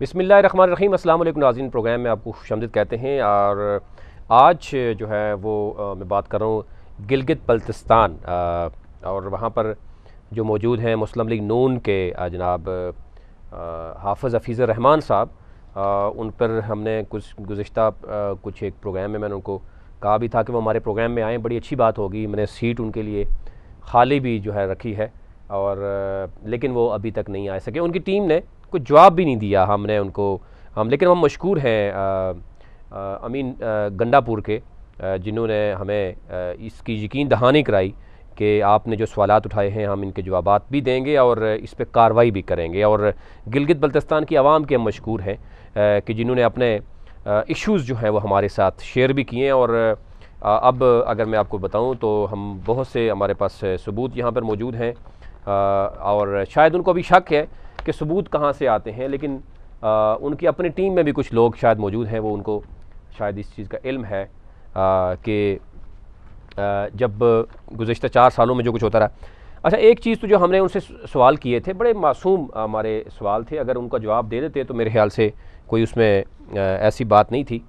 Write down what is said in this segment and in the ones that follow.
बिस्मिल्लाहिर्रहमानिर्रहीम। अस्सलाम वालेकुम नाज़रीन, प्रोग्राम में आपको खुशामदीद कहते हैं। और आज जो है वो मैं बात कर रहा हूँ गलगत बलतस्तान और वहाँ पर जो मौजूद हैं मुस्लिम लीग नून के जनाब हाफ़िज़ हफीज़ रहमान साहब, उन पर हमने कुछ एक प्रोग्राम में मैंने उनको कहा भी था कि वो हमारे प्रोग्राम में आएँ, बड़ी अच्छी बात होगी। मैंने सीट उनके लिए खाली भी जो है रखी है और लेकिन वो अभी तक नहीं आ सके। उनकी टीम ने कुछ जवाब भी नहीं दिया हमने उनको। लेकिन हम मशकूर हैं अमीन गंडापुर के, जिन्होंने हमें इसकी यकीन दहानी कराई कि आपने जो सवालात उठाए हैं हम इनके जवाबात भी देंगे और इस पर कार्रवाई भी करेंगे। और गिलगित बल्तिस्तान की आवाम के हम मशकूर हैं कि जिन्होंने अपने इश्यूज़ जो हैं वो हमारे साथ शेयर भी किए। और अब अगर मैं आपको बताऊं तो हम बहुत से हमारे पास सबूत यहाँ पर मौजूद हैं और शायद उनको अभी शक है कि सबूत कहाँ से आते हैं, लेकिन उनकी अपनी टीम में भी कुछ लोग शायद मौजूद हैं, वो उनको शायद इस चीज़ का इल्म है कि जब गुज़श्ता 4 सालों में जो कुछ होता रहा। अच्छा, एक चीज़ तो जो हमने उनसे सवाल किए थे, बड़े मासूम हमारे सवाल थे, अगर उनका जवाब दे देते तो मेरे ख्याल से कोई उसमें ऐसी बात नहीं थी।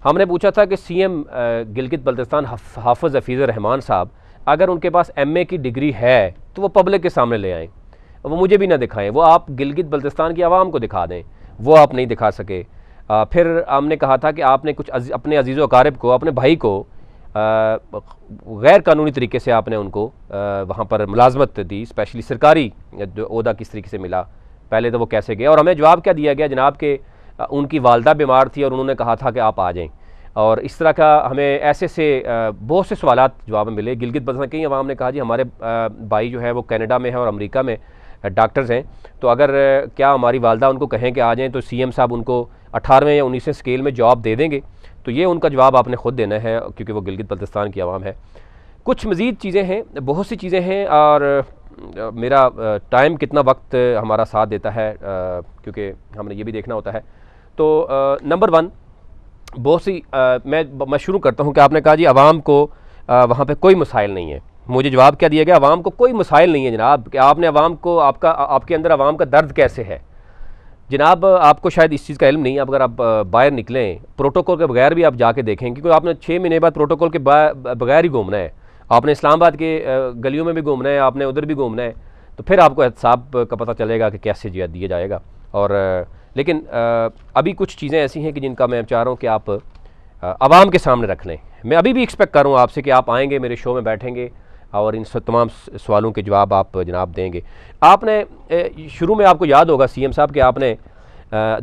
हमने पूछा था कि सीएम गिलगित बल्तिस्तान हाफ़िज़ हफीज़ रहमान साहब, अगर उनके पास एमए की डिग्री है तो वो पब्लिक के सामने ले आएँ, वो मुझे भी ना दिखाएं, वो आप गिलगित बल्तिस्तान की आवाम को दिखा दें। वो आप नहीं दिखा सके। फिर हमने कहा था कि आपने कुछ अपने अजीज़ व अकारिब को, अपने भाई को गैर कानूनी तरीके से आपने उनको वहाँ पर मुलाजमत दी, स्पेशली सरकारी ओहदा किस तरीके से मिला, पहले तो वो कैसे गए। और हमें जवाब क्या दिया गया जनाब के उनकी वालदा बीमार थी और उन्होंने कहा था कि आप आ जाएँ। और इस तरह का हमें ऐसे से बहुत से सवालात जवाब में मिले। गिलगित बल्तिस्तान कई अवाम ने कहा जी हमारे भाई जो है वो कनाडा में है और अमेरिका में डॉक्टर्स हैं, तो अगर क्या हमारी वालदा उनको कहें कि आ जाएं तो सीएम साहब उनको 18वें या 19वें स्केल में जॉब दे देंगे। तो ये उनका जवाब आपने ख़ुद देना है क्योंकि वो गिलगित बल्तिस्तान की आवाम है। कुछ मज़ीद चीज़ें हैं, बहुत सी चीज़ें हैं और मेरा टाइम कितना वक्त हमारा साथ देता है क्योंकि हमने ये भी देखना होता है। तो नंबर 1 बहुत सी मैं शुरू करता हूँ कि आपने कहा जी आवाम को वहाँ पे कोई मसाइल नहीं है। मुझे जवाब क्या दिया गया, आवाम को कोई मसाइल नहीं है जनाब। कि आपने आवाम को आपके अंदर आवाम का दर्द कैसे है जनाब, आपको शायद इस चीज़ का इल्म नहीं है। अगर आप बाहर निकलें प्रोटोकॉल के बगैर भी आप जाके देखें, क्योंकि आपने 6 महीने बाद प्रोटोकॉल के बगैर ही घूमना है। आपने इस्लामाबाद के गलियों में भी घूमना है, आपने उधर भी घूमना है, तो फिर आपको एहसाब का पता चलेगा कि कैसे दिया जाएगा। और लेकिन अभी कुछ चीज़ें ऐसी हैं कि जिनका मैं चाह रहा हूँ कि आप आवाम के सामने रख लें। मैं अभी भी एक्सपेक्ट कर रहा हूँ आपसे कि आप आएँगे, मेरे शो में बैठेंगे और इन तमाम सवालों के जवाब आप जनाब देंगे। आपने शुरू में आपको याद होगा सीएम साहब कि आपने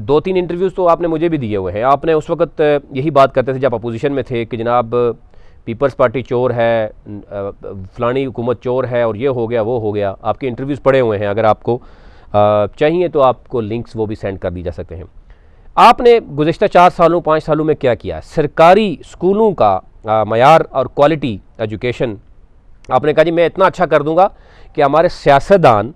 2-3 इंटरव्यूज़ तो आपने मुझे भी दिए हुए हैं। आपने उस वक्त यही बात करते थे जब अपोजिशन में थे कि जनाब पीपल्स पार्टी चोर है, फ़लानी हुकूमत चोर है और ये हो गया वो हो गया। आपके इंटरव्यूज़ पड़े हुए हैं, अगर आपको चाहिए तो आपको लिंक्स वो भी सेंड कर दी जा सकते हैं। आपने गुज़श्ता 4 सालों 5 सालों में क्या किया? सरकारी स्कूलों का मयार और क्वालिटी एजुकेशन आपने कहा जी मैं इतना अच्छा कर दूंगा कि हमारे सियासतदान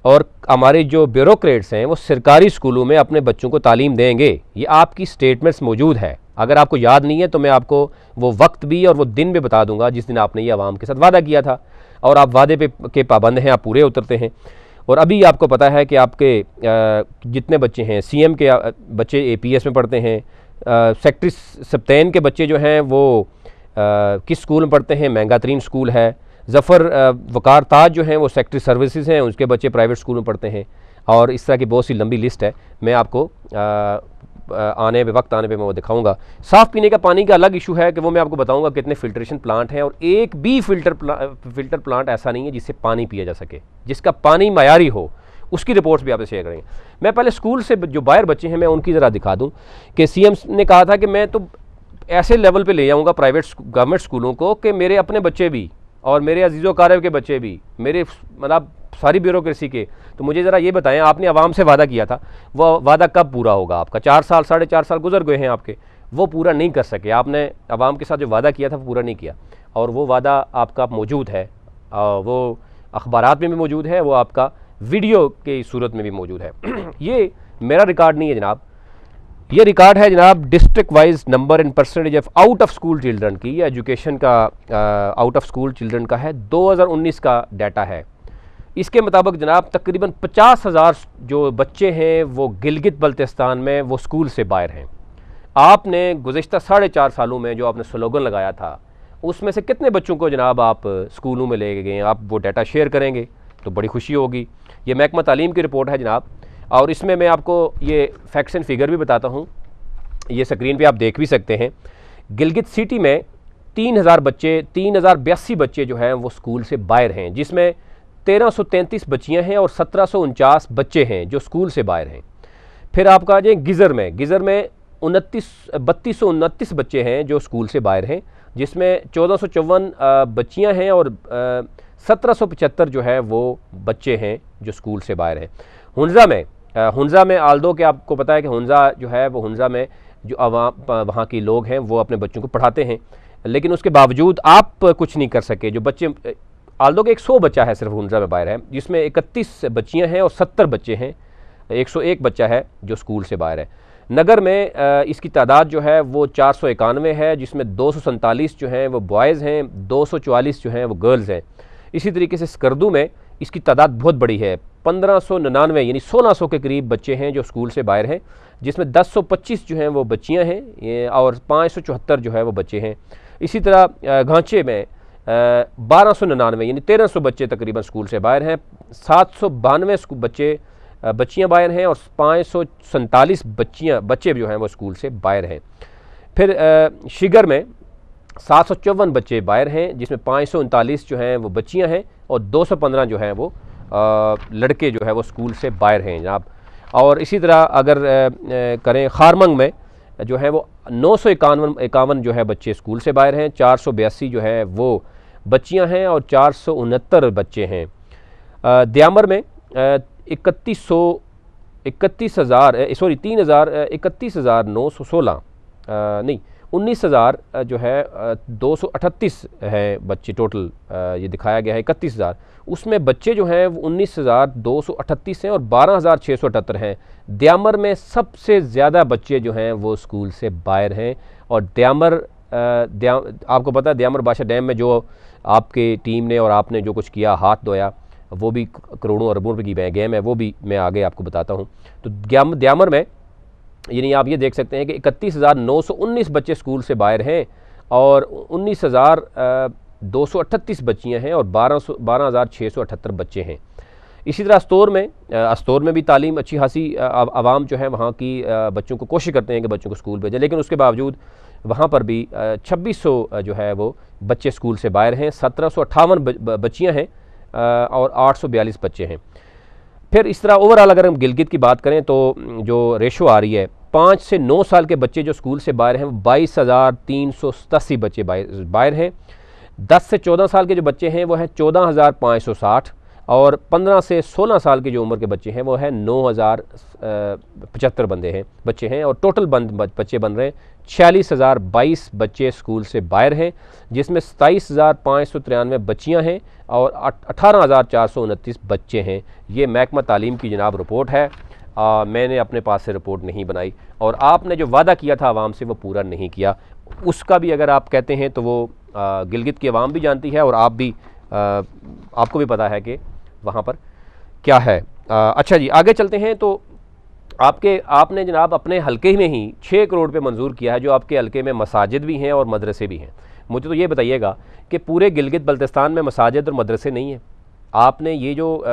और हमारे जो ब्यूरोक्रेट्स हैं वो सरकारी स्कूलों में अपने बच्चों को तालीम देंगे। ये आपकी स्टेटमेंट्स मौजूद है। अगर आपको याद नहीं है तो मैं आपको वो वक्त भी और वो दिन भी बता दूंगा जिस दिन आपने ये आवाम के साथ वादा किया था, और आप वादे के पाबंद हैं, आप पूरे उतरते हैं। और अभी आपको पता है कि आपके जितने बच्चे हैं, सीएम के बच्चे APS में पढ़ते हैं, सेक्रेटरी सप्तैन के बच्चे जो हैं वो किस स्कूल में पढ़ते हैं, महंगा तरीन स्कूल है। ज़फ़र वकार ताज जो हैं वो सेक्रेटरी सर्विसेज हैं, उसके बच्चे प्राइवेट स्कूल में पढ़ते हैं। और इस तरह की बहुत सी लंबी लिस्ट है, मैं आपको वक्त आने पे मैं वो दिखाऊंगा। साफ़ पीने का पानी का अलग इशू है कि वो मैं आपको बताऊंगा कितने फिल्ट्रेशन प्लांट हैं, और एक भी फिल्टर प्लांट ऐसा नहीं है जिससे पानी पिया जा सके, जिसका पानी मयारी हो। उसकी रिपोर्ट्स भी आपसे शेयर करेंगे। मैं पहले स्कूल से जो बाहर बच्चे हैं मैं उनकी ज़रा दिखा दूँ कि सीएम ने कहा था कि मैं तो ऐसे लेवल पर ले जाऊँगा प्राइवेट गवर्नमेंट स्कूलों को कि मेरे अपने बच्चे भी और मेरे अजीज़ व अकारिब के बच्चे भी, मेरे मतलब सारी ब्यूरोक्रेसी के। तो मुझे ज़रा ये बताएं, आपने आवाम से वादा किया था, वो वादा कब पूरा होगा आपका? 4 साल 4.5 साल गुजर गए हैं आपके, वो पूरा नहीं कर सके। आपने आवाम के साथ जो वादा किया था वो पूरा नहीं किया, और वो वादा आपका मौजूद है, वो अखबारात में भी मौजूद है, वो आपका वीडियो की सूरत में भी मौजूद है। ये मेरा रिकॉर्ड नहीं है जनाब, ये रिकॉर्ड है जनाब district wise number and percentage of out of school children की, एजुकेशन का आउट ऑफ स्कूल चिल्ड्रन का है, 2019 का डाटा है। इसके मुताबिक जनाब तकरीबन 50,000 जो बच्चे हैं वो गिलगित बल्तिस्तान में वो स्कूल से बाहर हैं। आपने गुज़िश्ता 4.5 सालों में जो आपने स्लोगन लगाया था उसमें से कितने बच्चों को जनाब आप स्कूलों में ले गए? आप वो डाटा शेयर करेंगे तो बड़ी खुशी होगी। ये महकमा तालीम की रिपोर्ट है जनाब, और इसमें मैं आपको ये फैक्ट्स एंड फिगर भी बताता हूँ, ये स्क्रीन पे आप देख भी सकते हैं। गिलगित सिटी में 3082 बच्चे जो हैं वो स्कूल से बाहर हैं, जिसमें 1333 बच्चियाँ हैं और 1749 बच्चे हैं जो स्कूल से बाहर हैं। फिर आप कहा जाए गिज़र में 3229 बच्चे हैं जो स्कूल से बाहर हैं, जिसमें 1454 बच्चियां हैं और 1775 जो है वो बच्चे हैं जो स्कूल से बाहर हैं। हुंज़ा में आल्दो के आपको पता है कि हुंज़ा जो है वो हुंज़ा में जो अवाम वहाँ के लोग हैं वो अपने बच्चों को पढ़ाते हैं, लेकिन उसके बावजूद आप कुछ नहीं कर सके। जो बच्चे आल्दो के 100 बच्चा है सिर्फ हुंज़ा में बाहर है, जिसमें 31 बच्चियाँ हैं और 70 बच्चे हैं, 101 बच्चा है जो स्कूल से बाहर है। नगर में इसकी तादाद जो है वो 491 है, जिसमें 247 जो हैं वो बॉयज़ हैं, 244 जो हैं वो गर्ल्स हैं। इसी तरीके से स्कर्दू में इसकी तादाद बहुत बड़ी है, 1599 यानी 1600 के करीब बच्चे हैं जो स्कूल से बाहर हैं, जिसमें 1025 जो हैं वो बच्चियां हैं और 574 जो है वो बच्चे हैं। इसी तरह घांचे में 1299 यानी 1300 बच्चे तकरीबन स्कूल से बाहर हैं, 792 बच्चियां बाहर हैं और 547 बच्चे जो हैं वो स्कूल से बाहर हैं। फिर शिगर में 754 बच्चे बाहर हैं, जिसमें 539 जो हैं वो बच्चियां हैं और 215 जो हैं वो लड़के जो है वो स्कूल से बाहर हैं जनाब। और इसी तरह अगर करें खारमंग में जो है वो 951 जो है बच्चे स्कूल से बाहर हैं, 482 जो है वो बच्चियां हैं और 469 बच्चे हैं। दियामर में 19,000 जो है 238 है बच्चे टोटल, ये दिखाया गया है 31,000, उसमें बच्चे जो हैं वो 19,238 हैं और 12,678 हैं। दियामर में सबसे ज़्यादा बच्चे जो हैं वो स्कूल से बाहर हैं। और आपको पता है दियामर बाशा डैम में जो आपके टीम ने और आपने जो कुछ किया, हाथ धोया, वो भी करोड़ों अरबों रुपए की गेम है, वो भी मैं आगे आपको बताता हूँ। तो दियामर में यानी आप ये देख सकते हैं कि 31,919 बच्चे स्कूल से बाहर हैं और 19,238 बच्चियाँ हैं और 12,678 बच्चे हैं। इसी तरह अस्तोर में भी तालीम अच्छी खासी आवाम जो है वहाँ की बच्चों को कोशिश करते हैं कि बच्चों को स्कूल भेजें, लेकिन उसके बावजूद वहाँ पर भी 2600 जो है वो बच्चे स्कूल से बाहर हैं, 1758 बच्चियाँ हैं और 842 बच्चे हैं। फिर इस तरह ओवरऑल अगर हम गिलगित की बात करें तो जो रेशो आ रही है 5 से 9 साल के बच्चे जो स्कूल से बाहर हैं वो 22,387 बच्चे बाहर हैं। 10 से 14 साल के जो बच्चे हैं वो हैं 14,560 और 15 से 16 साल की जो उम्र के बच्चे हैं वो है 9,075 बच्चे हैं और टोटल बच्चे बन रहे हैं 46,022 बच्चे स्कूल से बाहर हैं, जिसमें 27,593 बच्चियां हैं और 18,429 बच्चे हैं। ये महकमा तालीम की जनाब रिपोर्ट है, मैंने अपने पास से रिपोर्ट नहीं बनाई और आपने जो वादा किया था आवाम से वो पूरा नहीं किया। उसका भी अगर आप कहते हैं तो वो गिलगित की आवाम भी जानती है और आप भी आपको भी पता है कि वहाँ पर क्या है। अच्छा जी, आगे चलते हैं। तो आपने जनाब अपने हलके में ही 6 करोड़ पे मंजूर किया है, जो आपके हलके में मसाजिद भी हैं और मदरसे भी हैं। मुझे तो ये बताइएगा कि पूरे गिलगित बल्तिस्तान में मसाजिद और मदरसे नहीं हैं। आपने ये जो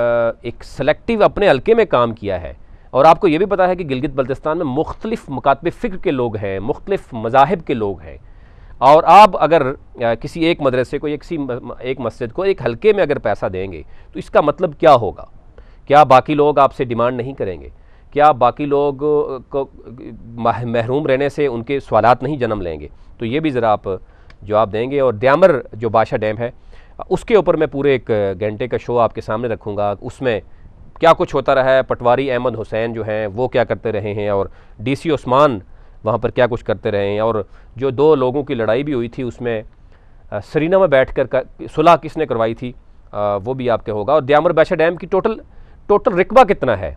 एक सेलेक्टिव अपने हलके में काम किया है, और आपको ये भी पता है कि गिलगित बल्तिस्तान में मुख्तलिफ मकातब फ़िक्र के लोग हैं, मुख्तलिफ मज़ाहिब के लोग हैं, और आप अगर किसी एक मदरसे को या किसी एक मस्जिद को एक हलके में अगर पैसा देंगे तो इसका मतलब क्या होगा? क्या बाकी लोग आपसे डिमांड नहीं करेंगे? क्या बाकी लोग को महरूम रहने से उनके सवालात नहीं जन्म लेंगे? तो ये भी ज़रा आप जवाब देंगे। और दियामर जो बाशा डैम है उसके ऊपर मैं पूरे 1 घंटे का शो आपके सामने रखूँगा, उसमें क्या कुछ होता रहा है। पटवारी अहमद हुसैन जो हैं वो क्या करते रहे हैं और DC उस्मान वहाँ पर क्या कुछ करते रहे हैं, और जो 2 लोगों की लड़ाई भी हुई थी उसमें सरीना में बैठकर सुलह किसने करवाई थी, वो भी आपके होगा। और दियामर बाशा डैम की टोटल रिकबा कितना है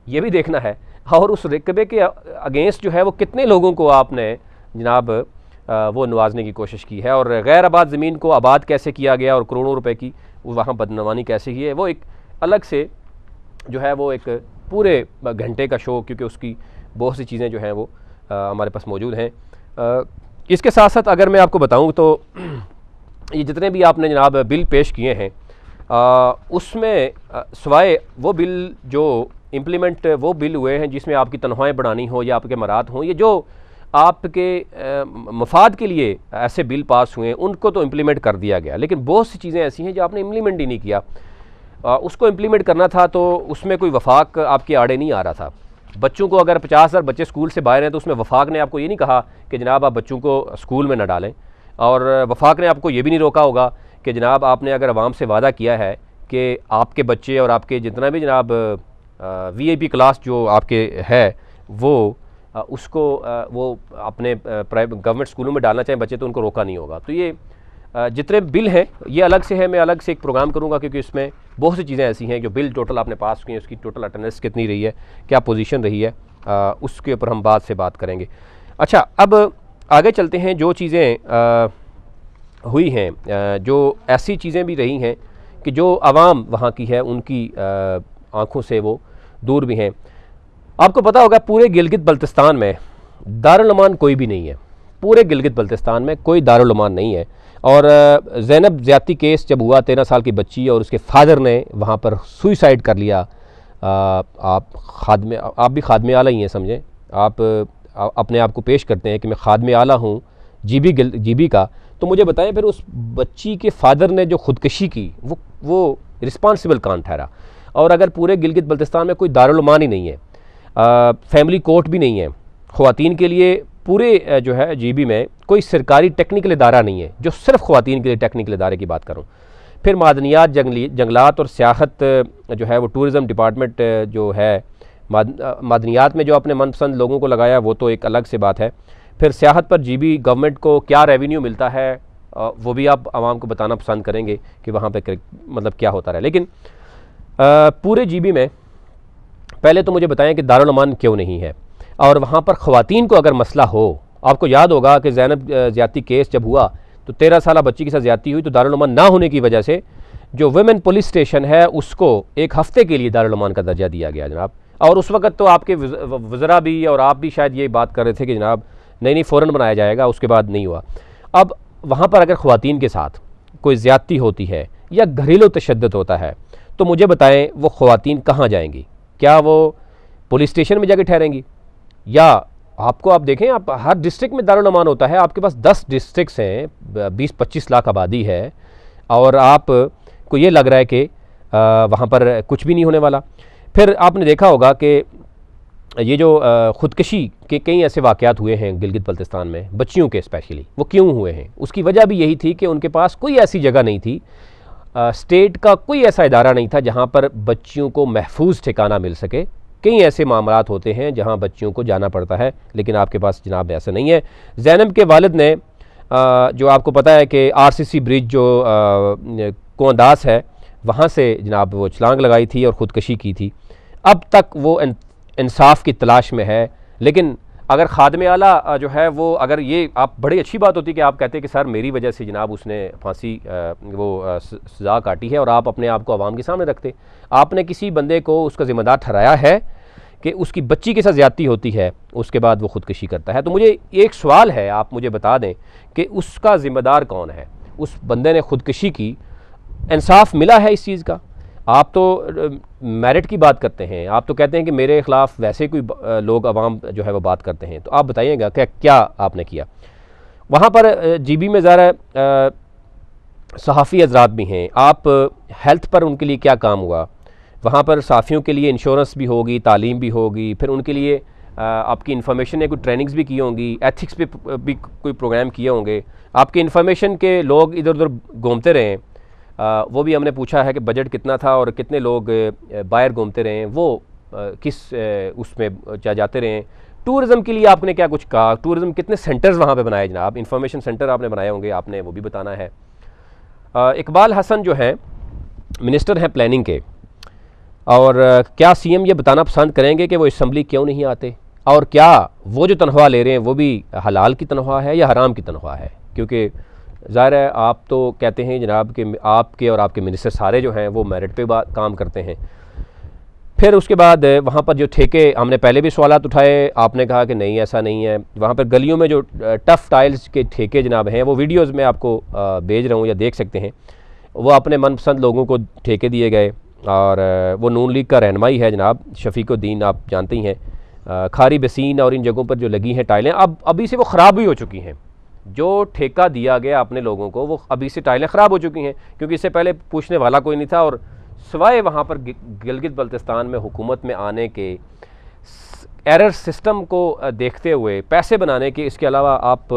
ये भी देखना है, और उस रिकबे के अगेंस्ट जो है वो कितने लोगों को आपने जनाब वो नवाजने की कोशिश की है, और गैर आबाद ज़मीन को आबाद कैसे किया गया और करोड़ों रुपए की वहाँ बदनवानी कैसे की है। वो अलग से जो है वो एक पूरे घंटे का शो, क्योंकि उसकी बहुत सी चीज़ें जो हैं वो हमारे पास मौजूद हैं। इसके साथ साथ अगर मैं आपको बताऊं तो ये जितने भी आपने जनाब बिल पेश किए हैं उसमें सवाए वो बिल जो इम्प्लीमेंट वो बिल हुए हैं जिसमें आपकी तनख्वाहें बढ़ानी हो या आपके मराद हों, ये जो आपके मफाद के लिए ऐसे बिल पास हुए हैं उनको तो इम्प्लीमेंट कर दिया गया, लेकिन बहुत सी चीज़ें ऐसी हैं जो आपने इम्प्लीमेंट ही नहीं किया। उसको इम्प्लीमेंट करना था तो उसमें कोई वफाक आपके आड़े नहीं आ रहा था। बच्चों को अगर 50,000 बच्चे स्कूल से बाहर हैं तो उसमें वफाक ने आपको ये नहीं कहा कि जनाब आप बच्चों को स्कूल में न डालें, और वफाक ने आपको ये भी नहीं रोका होगा कि जनाब आपने अगर अवाम से वादा किया है कि आपके बच्चे और आपके जितना भी जनाब VIP क्लास जो आपके है वो उसको वो अपने प्राइवेट गवर्नमेंट स्कूलों में डालना चाहें बच्चे तो उनको रोका नहीं होगा। तो ये जितने बिल हैं ये अलग से है, मैं अलग से एक प्रोग्राम करूंगा क्योंकि इसमें बहुत सी चीज़ें ऐसी हैं जो बिल टोटल आपने पास किए, उसकी टोटल अटेंडेंस कितनी रही है, क्या पोजीशन रही है, उसके ऊपर हम बाद से बात करेंगे। अच्छा, अब आगे चलते हैं। जो चीज़ें हुई हैं, जो ऐसी चीज़ें भी रही हैं कि जो आवाम वहाँ की है उनकी आँखों से वो दूर भी हैं। आपको पता होगा पूरे गिलगित बल्तिस्तान में दारुल अमान कोई भी नहीं है, पूरे गिलगित बल्तिस्तान में कोई दारुल अमान नहीं है। और ज़ैनब ज़्यादती केस जब हुआ 13 साल की बच्ची और उसके फादर ने वहाँ पर सुइसाइड कर लिया। आप भी खादमे आला ही हैं, समझें आप अपने आप को पेश करते हैं कि मैं खादमे आला हूँ जीबी का, तो मुझे बताएं फिर उस बच्ची के फादर ने जो ख़ुदकशी की वो रिस्पॉन्सिबल कौन ठहरा? और अगर पूरे गिलगित बल्तिस्तान में कोई दारुल अमान ही नहीं है, फैमिली कोर्ट भी नहीं है, ख़वातीन के लिए पूरे जो है GB में कोई सरकारी टेक्निकल इदारा नहीं है जो सिर्फ ख़वातीन के लिए टेक्निकल इदारे की बात करूं, फिर मादनियात, जंगलात और सियाहत जो है वो टूरिज़म डिपार्टमेंट जो है, मादनियात में जो अपने मनपसंद लोगों को लगाया वो तो एक अलग से बात है। फिर सियाहत पर GB गवर्नमेंट को क्या रेवेन्यू मिलता है वो भी आप आवाम को बताना पसंद करेंगे कि वहाँ पर मतलब क्या होता रहा। लेकिन पूरे GB में पहले तो मुझे बताएं कि दारुल अमान क्यों नहीं है, और वहाँ पर ख़वातीन को अगर मसला हो, आपको याद होगा कि ज़ैनब ज़्यादती केस जब हुआ तो 13 साल बच्ची के साथ ज़्यादती हुई, तो दारुल अमान ना होने की वजह से जो वुमेन पुलिस स्टेशन है उसको एक हफ़्ते के लिए दारुल अमान का दर्जा दिया गया जनाब। और उस वक़्त तो आपके वज़रा भी और आप भी शायद ये बात कर रहे थे कि जनाब नहीं फ़ौरन बनाया जाएगा, उसके बाद नहीं हुआ। अब वहाँ पर अगर ख़वातीन के साथ कोई ज़्यादती होती है या घरेलू तशद्दुद होता है तो मुझे बताएं वो ख़वातीन कहाँ जाएंगी? क्या वो पुलिस स्टेशन में जाके ठहरेंगी? या आपको आप देखें, आप हर डिस्ट्रिक्ट में दारुल अमान होता है, आपके पास 10 डिस्ट्रिक्ट्स हैं, 20-25 लाख आबादी है, और आपको ये लग रहा है कि वहाँ पर कुछ भी नहीं होने वाला। फिर आपने देखा होगा कि ये जो ख़ुदकशी के कई ऐसे वाक़यात हुए हैं गिलगित बल्तिस्तान में, बच्चियों के स्पेशली, वो क्यों हुए हैं? उसकी वजह भी यही थी कि उनके पास कोई ऐसी जगह नहीं थी, स्टेट का कोई ऐसा इदारा नहीं था जहाँ पर बच्चियों को महफूज ठिकाना मिल सके। कई ऐसे मामलात होते हैं जहाँ बच्चियों को जाना पड़ता है, लेकिन आपके पास जनाब ऐसा नहीं है। ज़ैनब के वालिद ने जो आपको पता है कि RCC ब्रिज जो कोंदास है वहाँ से जनाब वो छलांग लगाई थी और ख़ुदकशी की थी। अब तक वो इंसाफ की तलाश में है। लेकिन अगर खादमे आला जो है वो, अगर ये आप बड़ी अच्छी बात होती कि आप कहते हैं कि सर मेरी वजह से जनाब उसने फांसी वो सज़ा काटी है, और आप अपने आप को आवाम के सामने रखते, आपने किसी बंदे को उसका ज़िम्मेदार ठहराया है कि उसकी बच्ची के साथ ज़्यादती होती है, उसके बाद वो ख़ुदकशी करता है। तो मुझे एक सवाल है, आप मुझे बता दें कि उसका ज़िम्मेदार कौन है? उस बंदे ने ख़ुदकशी की, इंसाफ मिला है इस चीज़ का? आप तो मेरिट की बात करते हैं, आप तो कहते हैं कि मेरे ख़िलाफ़ वैसे कोई लोग अवाम जो है वो बात करते हैं, तो आप बताइएगा क्या आपने किया वहाँ पर? GB में ज़रा सहाफ़ी हज़रात भी हैं, आप हेल्थ पर उनके लिए क्या काम हुआ? वहाँ पर सहाफ़ियों के लिए इंश्योरेंस भी होगी, तालीम भी होगी, फिर उनके लिए आपकी इन्फॉर्मेशन ने कोई ट्रेनिंग्स भी की होंगी, एथिक्स पे भी कोई प्रोग्राम किए होंगे, आपके इन्फॉर्मेशन के लोग इधर उधर घूमते रहें, वो भी हमने पूछा है कि बजट कितना था और कितने लोग बाहर घूमते रहे, वो किस उसमें जाते रहे। टूरिज़म के लिए आपने क्या कुछ कहा? टूरिज़म कितने सेंटर्स वहाँ पे बनाए जनाब? इन्फॉर्मेशन सेंटर आपने बनाए होंगे, आपने वो भी बताना है। इकबाल हसन जो है मिनिस्टर हैं प्लानिंग के, और क्या CM ये बताना पसंद करेंगे कि वो असम्बली क्यों नहीं आते, और क्या वो जो तनख्वाह ले रहे हैं वो भी हलाल की तनख्वाह है या हराम की तनख्वाह है? क्योंकि ज़ाहिर है आप तो कहते हैं जनाब कि आपके और आपके मिनिस्टर सारे जो हैं वो मेरिट पे काम करते हैं। फिर उसके बाद वहाँ पर जो ठेके, हमने पहले भी सवालात उठाए, आपने कहा कि नहीं ऐसा नहीं है। वहाँ पर गलियों में जो टफ़ टाइल्स के ठेके जनाब हैं, वो वीडियोज़ में आपको भेज रहा हूँ या देख सकते हैं, वो अपने मनपसंद लोगों को ठेके दिए गए। और वो नून लीग का रहनुमाई है जनाब शफीकुद्दीन, आप जानते ही हैं। खारी बसीन और इन जगहों पर जो लगी हैं टाइलें, अब अभी से वो ख़राब भी हो चुकी हैं। जो ठेका दिया गया अपने लोगों को, वो अभी से टाइलें ख़राब हो चुकी हैं, क्योंकि इससे पहले पूछने वाला कोई नहीं था। और सिवाय वहाँ पर गिलगित बल्तिस्तान में हुकूमत में आने के, एरर सिस्टम को देखते हुए पैसे बनाने के, इसके अलावा आप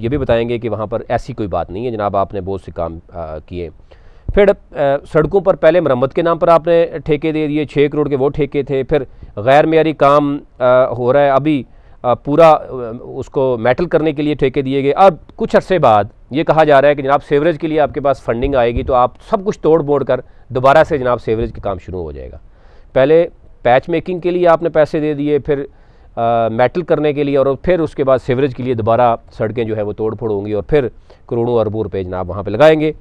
ये भी बताएंगे कि वहाँ पर ऐसी कोई बात नहीं है जनाब, आपने बहुत से काम किए। फिर सड़कों पर पहले मरम्मत के नाम पर आपने ठेके दे दिए, 6 करोड़ के वो ठेके थे। फिर गैर मेयारी काम हो रहा है, अभी पूरा उसको मेटल करने के लिए ठेके दिए गए। अब कुछ अरसे बाद ये कहा जा रहा है कि जनाब सीवरेज के लिए आपके पास फंडिंग आएगी, तो आप सब कुछ तोड़ मोड़ कर दोबारा से जनाब सीवरेज का काम शुरू हो जाएगा। पहले पैच मेकिंग के लिए आपने पैसे दे दिए, फिर मेटल करने के लिए, और फिर उसके बाद सीवरेज के लिए दोबारा सड़कें जो है वो तोड़ फोड़ होंगी, और फिर करोड़ों अरबों रुपये जनाब वहाँ पर लगाएंगे।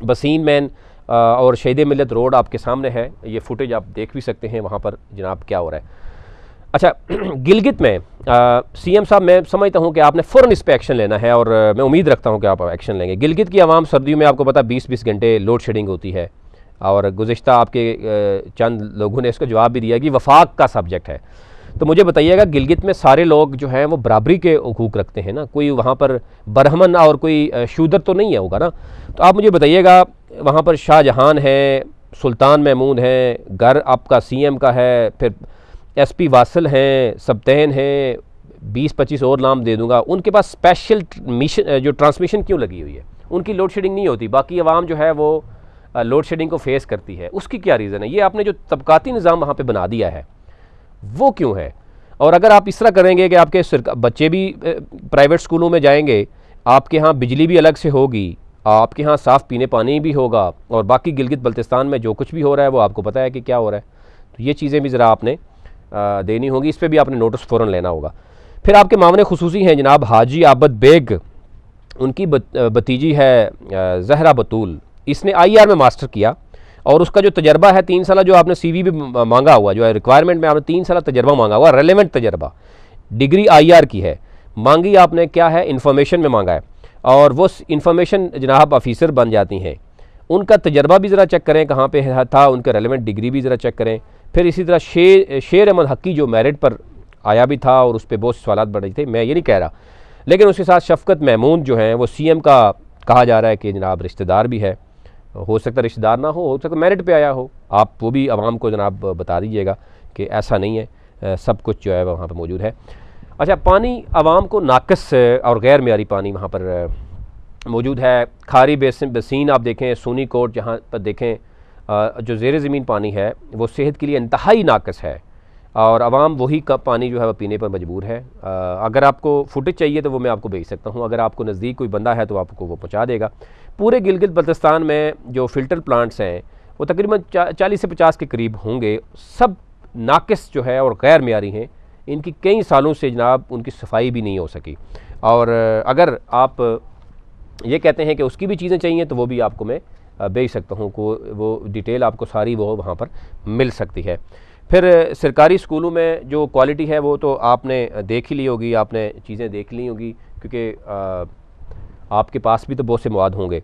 बसीन मैन और शहीद मिलत रोड आपके सामने है, ये फुटेज आप देख भी सकते हैं वहाँ पर जनाब क्या हो रहा है। अच्छा, गिलगित में सीएम साहब, मैं समझता हूँ कि आपने फ़ौरन इस पर एक्शन लेना है, और मैं उम्मीद रखता हूँ कि आप एक्शन लेंगे। गिलगित की आवाम सर्दियों में आपको पता 20-20 घंटे लोड शेडिंग होती है, और गुज़िश्ता आपके चंद लोगों ने इसका जवाब भी दिया कि वफाक का सब्जेक्ट है। तो मुझे बताइएगा, गिलगित में सारे लोग जो हैं वो बराबरी के हुकूक रखते हैं ना, कोई वहाँ पर बरहमन और कोई शूदर तो नहीं है होगा ना। तो आप मुझे बताइएगा, वहाँ पर शाहजहान है, सुल्तान महमूद हैं, घर आपका सीएम का है, फिर एसपी वासल हैं, सबतैन हैं, 20-25 और नाम दे दूंगा, उनके पास स्पेशल मिशन जो ट्रांसमिशन क्यों लगी हुई है? उनकी लोड शेडिंग नहीं होती, बाकी आवाम जो है वो लोड शेडिंग को फेस करती है। उसकी क्या रीज़न है? ये आपने जो तबकाती निज़ाम वहाँ पे बना दिया है वो क्यों है? और अगर आप इस तरह करेंगे कि आपके बच्चे भी प्राइवेट स्कूलों में जाएंगे, आपके यहाँ बिजली भी अलग से होगी, आपके यहाँ साफ़ पीने पानी भी होगा, और बाकी गिलगित बल्तिस्तान में जो कुछ भी हो रहा है वो आपको पता है कि क्या हो रहा है। तो ये चीज़ें भी ज़रा आपने देनी होगी, इस पर भी आपने नोटिस फ़ौरन लेना होगा। फिर आपके मामले खुसूसी हैं जनाब हाजी आबद बेग, उनकी भतीजी है जहरा बतूल, इसने IR में मास्टर किया, और उसका जो तजर्बा है 3 साल, जो आपने CV भी मांगा हुआ, जो है रिक्वायरमेंट में आपने 3 साल तजर्बा मांगा हुआ, रेलेवेंट तजर्बा, डिग्री IR की है, मांगी आपने क्या है, इन्फॉर्मेशन में मांगा है, और वो इन्फॉर्मेशन जनाब ऑफिसर बन जाती हैं। उनका तजर्बा भी ज़रा चेक करें कहाँ पे था, उनका रेलेवेंट डिग्री भी ज़रा चेक करें। फिर इसी तरह शेर अहमद हक्की जो मेरिट पर आया भी था, और उस पर बहुत सवाल बढ़े थे, मैं ये नहीं कह रहा, लेकिन उसके साथ शफकत महमूद जो हैं वो CM का कहा जा रहा है कि जनाब रिश्तेदार भी है, हो सकता है रिश्तेदार ना हो सकता मेरिट पे आया हो। आप वो भी आवाम को जनाब बता दीजिएगा कि ऐसा नहीं है, सब कुछ जो है वहाँ पर मौजूद है। अच्छा, पानी आवाम को नाकस और गैर मेयारी पानी वहाँ पर मौजूद है। खारी बसीन आप देखें, सूनी कोट जहाँ पर देखें, जो ज़ेर ज़मीन पानी है वो सेहत के लिए इंतहाई नाकस है, और आवाम वही का पानी जो है वो पीने पर मजबूर है। अगर आपको फुटेज चाहिए तो वो मैं आपको भेज सकता हूँ, अगर आपको नज़दीक कोई बंदा है तो आपको वो पहुँचा देगा। पूरे गिलगित बल्तिस्तान में जो फ़िल्टर प्लांट्स हैं वो तकरीबन 40 से 50 के करीब होंगे, सब नाकस जो है और गैर मेयारी हैं। इनकी कई सालों से जनाब उनकी सफाई भी नहीं हो सकी, और अगर आप ये कहते हैं कि उसकी भी चीज़ें चाहिए तो वो भी आपको मैं भेज सकता हूँ, को वो डिटेल आपको सारी वो वहाँ पर मिल सकती है। फिर सरकारी स्कूलों में जो क्वालिटी है वो तो आपने देख ही ली होगी, आपने चीज़ें देख ली होगी, क्योंकि आपके पास भी तो बहुत से मवाद होंगे।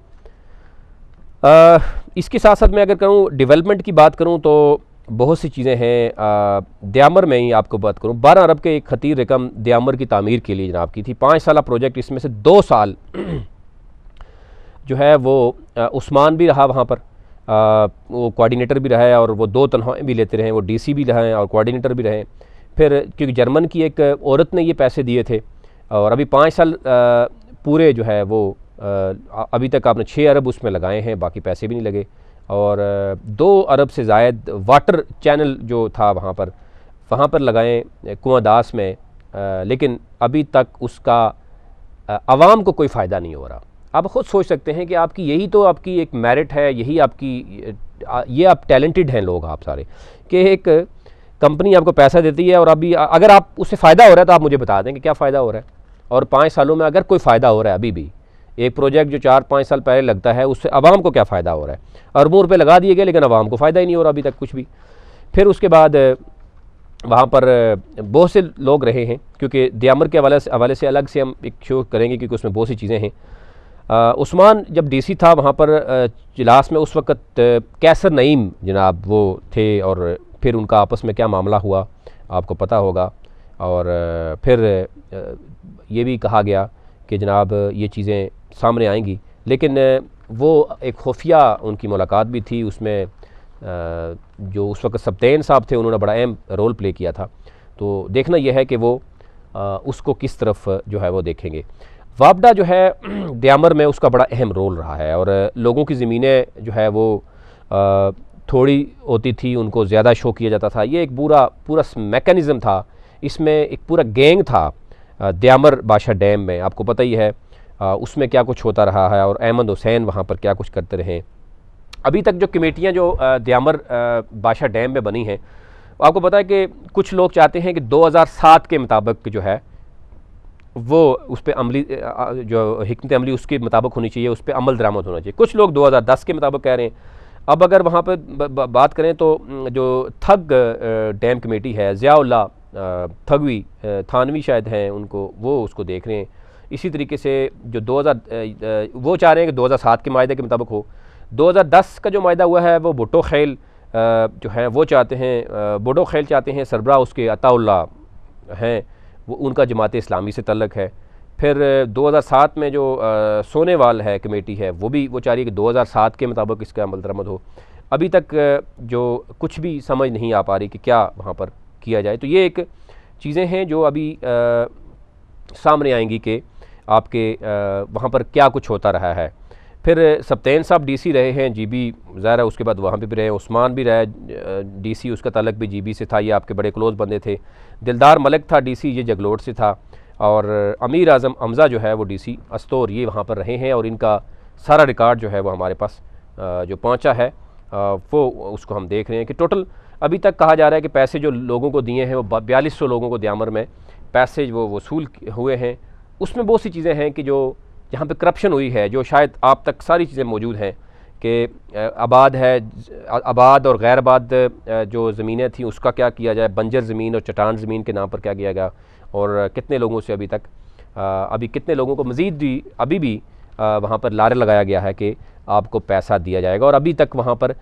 इसके साथ साथ मैं अगर करूँ डेवलपमेंट की बात करूँ तो बहुत सी चीज़ें हैं। दियामर में ही आपको बात करूँ, 12 अरब के एक खतीर रकम दियामर की तामीर के लिए जनाब की थी, 5 साल प्रोजेक्ट, इसमें से 2 साल जो है वो उस्मान भी रहा वहाँ पर, वो कोऑर्डिनेटर भी रहा है, और वो 2 तनख्वाहें भी लेते रहे, वो DC भी रहे और कोऑर्डिनेटर भी रहे। फिर क्योंकि जर्मन की एक औरत ने ये पैसे दिए थे, और अभी 5 साल पूरे जो है वो अभी तक आपने 6 अरब उसमें लगाए हैं, बाकी पैसे भी नहीं लगे, और 2 अरब से ज़ायद वाटर चैनल जो था वहाँ पर लगाएं कुआंदास में, लेकिन अभी तक उसका आवाम को कोई फ़ायदा नहीं हो रहा। आप ख़ुद सोच सकते हैं कि आपकी यही तो आपकी एक मेरिट है, यही आपकी ये आप टैलेंटेड हैं लोग आप सारे, कि एक कंपनी आपको पैसा देती है, और अभी अगर आप उससे फ़ायदा हो रहा है तो आप मुझे बता दें कि क्या फ़ायदा हो रहा है, और 5 सालों में अगर कोई फ़ायदा हो रहा है अभी भी एक प्रोजेक्ट जो 4-5 साल पहले लगता है उससे आवाम को क्या फ़ायदा हो रहा है। अरबों रुपये लगा दिए गए लेकिन आवाम को फ़ायदा ही नहीं हो रहा अभी तक कुछ भी। फिर उसके बाद वहाँ पर बहुत से लोग रहे हैं, क्योंकि दियामर के हवाले से अलग से हम एक शो करेंगे क्योंकि उसमें बहुत सी चीज़ें हैं। उस्मान जब डीसी था वहाँ पर जिलास में, उस वक़्त कैसर नईम जनाब वो थे, और फिर उनका आपस में क्या मामला हुआ आपको पता होगा। और फिर ये भी कहा गया कि जनाब ये चीज़ें सामने आएंगी, लेकिन वो एक खुफिया उनकी मुलाकात भी थी, उसमें जो उस वक्त सप्तेन साहब थे उन्होंने बड़ा अहम रोल प्ले किया था। तो देखना यह है कि वो उसको किस तरफ जो है वो देखेंगे। वापडा जो है दियामर में उसका बड़ा अहम रोल रहा है, और लोगों की ज़मीनें जो है वो थोड़ी होती थी, उनको ज़्यादा शो किया जाता था। ये एक पूरा मैकेनिज़्म था, इसमें एक पूरा गैंग था दियामर बाशा डैम में, आपको पता ही है उसमें क्या कुछ होता रहा है, और अहमद हुसैन वहाँ पर क्या कुछ करते रहे। अभी तक जो कमेटियाँ जो दियामर बाशा डैम में बनी हैं, आपको पता है कि कुछ लोग चाहते हैं कि 2007 के मुताबिक जो है वो उस पर अमली जो हिकमत अमली उसके मुताबिक होनी चाहिए, उस पर अमल दरामद होना चाहिए। कुछ लोग 2010 के मुताबिक कह रहे हैं। अब अगर वहाँ पर बात करें तो जो थग डैम कमेटी है, ज़ियाउल्लाह थगवी थानवी शायद हैं उनको, वो उसको देख रहे हैं। इसी तरीके से जो 2000 वो चाह रहे हैं कि 2007 के मायदे के मुताबिक हो। 2010 का जो मायदा हुआ है वो भुट्टो खैल जो है वो चाहते हैं, भुट्टो खैल चाहते हैं, सरबराह उसके अताउल्लाह हैं, वो उनका जमात इस्लामी से तल्लक़ है। फिर 2007 में जो सोनेवाल है कमेटी है, वो चाह रही है कि 2007 के मुताबिक इसका अमल दरामद हो। अभी तक जो कुछ भी समझ नहीं आ पा रही कि क्या वहाँ पर किया जाए। तो ये एक चीज़ें हैं जो अभी सामने आएंगी कि आपके वहाँ पर क्या कुछ होता रहा है। फिर सप्तेन साहब डीसी रहे हैं, जीबी ज़ाहिर है, उसके बाद वहाँ पे भी रहे। उस्मान भी रहे डीसी, उसका ताल्लुक भी जीबी से था, ये आपके बड़े क्लोज़ बंदे थे। दिलदार मलिक था डीसी, ये जगलोट से था। और अमीर आज़म हमज़ा जो है वो डीसी अस्तोर, ये वहाँ पर रहे हैं, और इनका सारा रिकॉर्ड जो है वो हमारे पास जो पहुँचा है वो उसको हम देख रहे हैं कि टोटल अभी तक कहा जा रहा है कि पैसे जो लोगों को दिए हैं वो 4200 लोगों को दियामर में पैसे वो वसूल हुए हैं। उसमें बहुत सी चीज़ें हैं कि जो जहाँ पे करप्शन हुई है, जो शायद आप तक सारी चीज़ें मौजूद हैं कि आबाद और गैर आबाद जो ज़मीनें थी उसका क्या किया जाए, बंजर ज़मीन और चट्टान ज़मीन के नाम पर क्या किया गया, और कितने लोगों से अभी कितने लोगों को मज़ीद भी अभी भी वहाँ पर लारे लगाया गया है कि आपको पैसा दिया जाएगा। और अभी तक वहाँ पर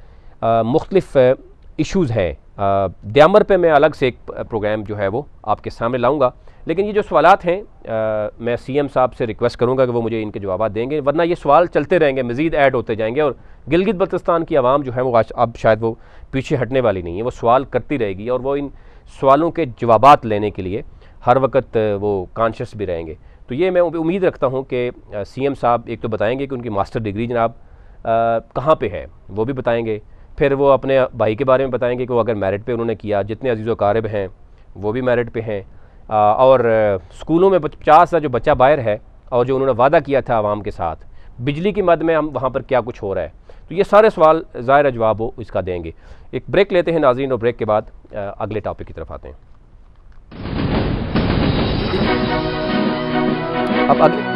मुख्तलिफ इश्यूज़ हैं। दियामर पे मैं अलग से एक प्रोग्राम जो है वो आपके सामने लाऊंगा, लेकिन ये जो सवालात हैं मैं सीएम साहब से रिक्वेस्ट करूंगा कि वो मुझे इनके जवाब देंगे, वरना ये सवाल चलते रहेंगे, मज़ीद ऐड होते जाएंगे, और गिलगित बल्तिस्तान की आवाम जो है वो अब शायद वो पीछे हटने वाली नहीं है, वो सवाल करती रहेगी, और वो इन सवालों के जवाबात लेने के लिए हर वक्त वो कॉन्शियस भी रहेंगे। तो ये मैं उम्मीद रखता हूँ कि सीएम साहब एक तो बताएँगे कि उनकी मास्टर डिग्री जनाब कहाँ पर है, वो भी बताएँगे। फिर वो अपने भाई के बारे में बताएंगे कि वो अगर मेरिट पे उन्होंने किया, जितने अजीज़ व क़ारिब हैं वो भी मेरिट पे हैं, और स्कूलों में 50,000 जो बच्चा बाहर है, और जो उन्होंने वादा किया था आवाम के साथ, बिजली की मद में हम वहाँ पर क्या कुछ हो रहा है। तो ये सारे सवाल ज़ाहिर जवाब वो इसका देंगे। एक ब्रेक लेते हैं नाज़रीन, और ब्रेक के बाद अगले टॉपिक की तरफ आते हैं। अब अगले